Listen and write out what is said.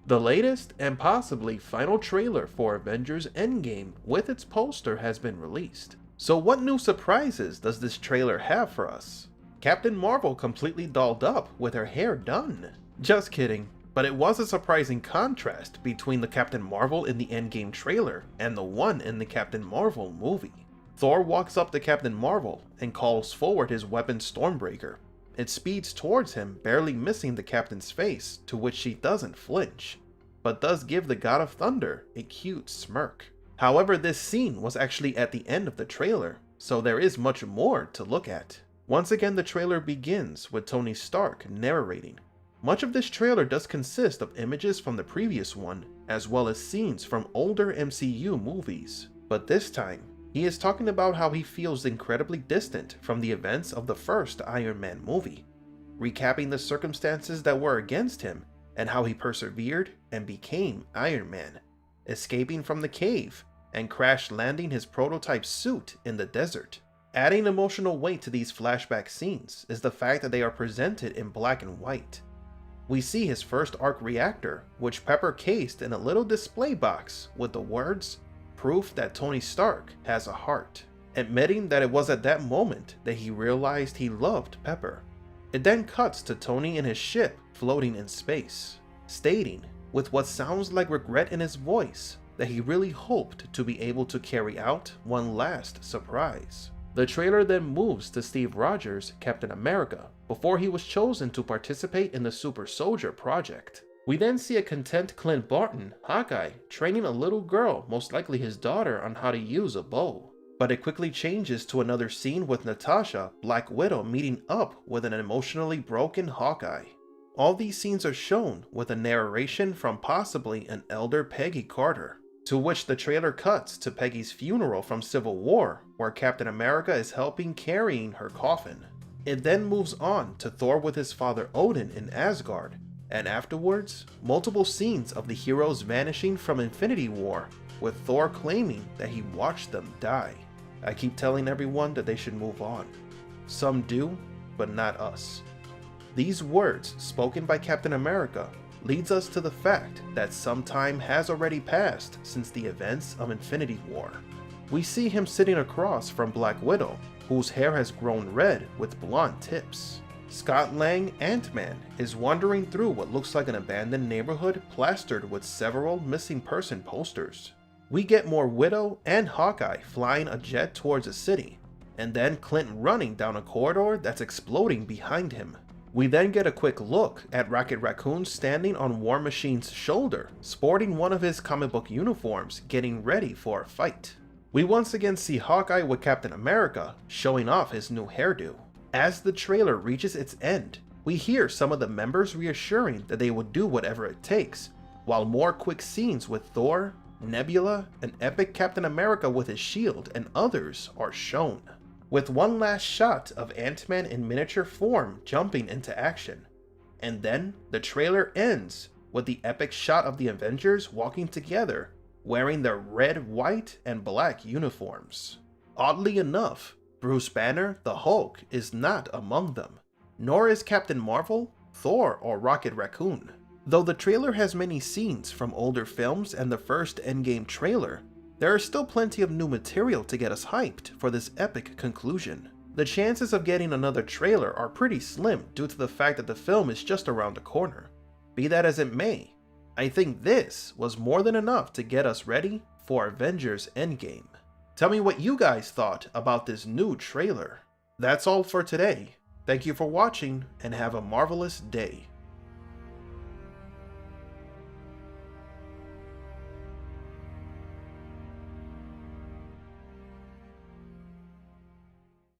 The latest and possibly final trailer for Avengers Endgame with its poster has been released. So what new surprises does this trailer have for us? Captain Marvel completely dolled up with her hair done. Just kidding, but it was a surprising contrast between the Captain Marvel in the Endgame trailer and the one in the Captain Marvel movie. Thor walks up to Captain Marvel and calls forward his weapon Stormbreaker. It speeds towards him, barely missing the Captain's face, to which she doesn't flinch, but does give the God of Thunder a cute smirk. However, this scene was actually at the end of the trailer, so there is much more to look at. Once again, the trailer begins with Tony Stark narrating. Much of this trailer does consist of images from the previous one, as well as scenes from older MCU movies, but this time, he is talking about how he feels incredibly distant from the events of the first Iron Man movie, recapping the circumstances that were against him and how he persevered and became Iron Man, escaping from the cave and crash landing his prototype suit in the desert. Adding emotional weight to these flashback scenes is the fact that they are presented in black and white. We see his first arc reactor, which Pepper cased in a little display box with the words, "Proof that Tony Stark has a heart," admitting that it was at that moment that he realized he loved Pepper. It then cuts to Tony in his ship floating in space, stating, with what sounds like regret in his voice, that he really hoped to be able to carry out one last surprise. The trailer then moves to Steve Rogers' Captain America, before he was chosen to participate in the Super Soldier project. We then see a content Clint Barton, Hawkeye, training a little girl, most likely his daughter, on how to use a bow. But it quickly changes to another scene with Natasha, Black Widow, meeting up with an emotionally broken Hawkeye. All these scenes are shown with a narration from possibly an elder Peggy Carter, to which the trailer cuts to Peggy's funeral from Civil War, where Captain America is helping carrying her coffin. It then moves on to Thor with his father Odin in Asgard, and afterwards, multiple scenes of the heroes vanishing from Infinity War, with Thor claiming that he watched them die. I keep telling everyone that they should move on. Some do, but not us. These words, spoken by Captain America, leads us to the fact that some time has already passed since the events of Infinity War. We see him sitting across from Black Widow, whose hair has grown red with blonde tips. Scott Lang, Ant-Man, is wandering through what looks like an abandoned neighborhood plastered with several missing person posters. We get more Widow and Hawkeye flying a jet towards a city, and then Clint running down a corridor that's exploding behind him. We then get a quick look at Rocket Raccoon standing on War Machine's shoulder, sporting one of his comic book uniforms, getting ready for a fight. We once again see Hawkeye with Captain America, showing off his new hairdo. As the trailer reaches its end, we hear some of the members reassuring that they will do whatever it takes, while more quick scenes with Thor, Nebula, and epic Captain America with his shield and others are shown, with one last shot of Ant-Man in miniature form jumping into action. And then the trailer ends with the epic shot of the Avengers walking together, wearing their red, white, and black uniforms. Oddly enough, Bruce Banner, the Hulk, is not among them, nor is Captain Marvel, Thor, or Rocket Raccoon. Though the trailer has many scenes from older films and the first Endgame trailer, there is still plenty of new material to get us hyped for this epic conclusion. The chances of getting another trailer are pretty slim due to the fact that the film is just around the corner. Be that as it may, I think this was more than enough to get us ready for Avengers Endgame. Tell me what you guys thought about this new trailer. That's all for today. Thank you for watching and have a marvelous day.